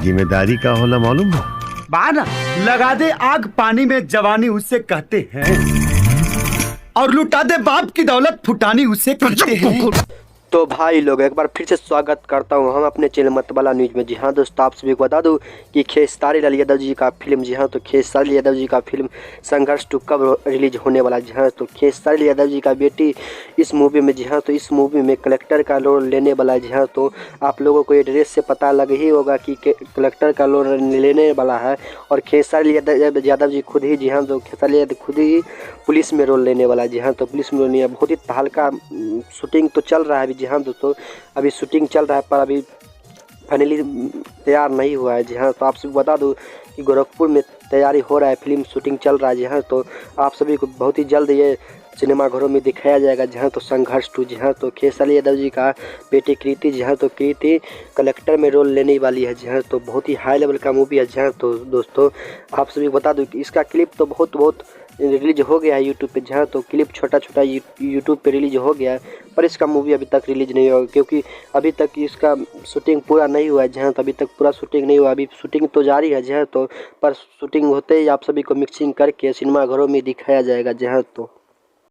जिम्मेदारी का होला मालूम बा? बाना लगा दे आग पानी में जवानी उसे कहते हैं, और लुटा दे बाप की दौलत फुटानी उसे कहते हैं। तो भाई लोग एक बार फिर से स्वागत करता हूं हम अपने चैनल मतवाला न्यूज़ में। जी हाँ दोस्तों, आप सभी को बता दूं कि खेसारी लाल यादव जी का फिल्म, जी हाँ तो खेसारी लाल यादव जी का फिल्म संघर्ष 2 कब रिलीज होने वाला है। जी हाँ तो खेसारी लाल यादव जी का बेटी इस मूवी में, जी हाँ तो इस मूवी में कलेक्टर का रोल लेने वाला है। जी हाँ तो आप लोगों को एड्रेस से पता लग ही होगा कि कलेक्टर का रोल लेने वाला है, और खेसारी यादव जी खुद ही, जी हाँ तो खेसारी यादव खुद ही पुलिस में रोल लेने वाला है। जी हाँ तो पुलिस में रोल नहीं, बहुत ही हल्का शूटिंग तो चल रहा है अभी। जी हाँ दोस्तों, अभी शूटिंग चल रहा है पर अभी फाइनली तैयार नहीं हुआ है। जी हाँ तो आप सभी बता दूं कि गोरखपुर में तैयारी हो रहा है, फिल्म शूटिंग चल रहा है। जी हाँ तो आप सभी को बहुत ही जल्द ये सिनेमाघरों में दिखाया जाएगा। जी हाँ तो संघर्ष 2। जी हाँ तो खेसारी यादव जी का बेटी कृति, जी हाँ तो कृति कलेक्टर में रोल लेने वाली है। जी हाँ तो बहुत ही हाई लेवल का मूवी है। जी हाँ तो दोस्तों, आप सभी को बता दूं कि इसका क्लिप तो बहुत रिलीज हो गया है यूट्यूब पे। जहाँ तो क्लिप छोटा यूट्यूब पे रिलीज हो गया है, पर इसका मूवी अभी तक रिलीज नहीं होगा, क्योंकि अभी तक इसका शूटिंग पूरा नहीं हुआ है। जहाँ तो अभी तक पूरा शूटिंग नहीं हुआ, अभी शूटिंग तो जारी है। जहाँ तो पर शूटिंग होते ही आप सभी को मिक्सिंग करके सिनेमाघरों में दिखाया जाएगा। जहाँ तो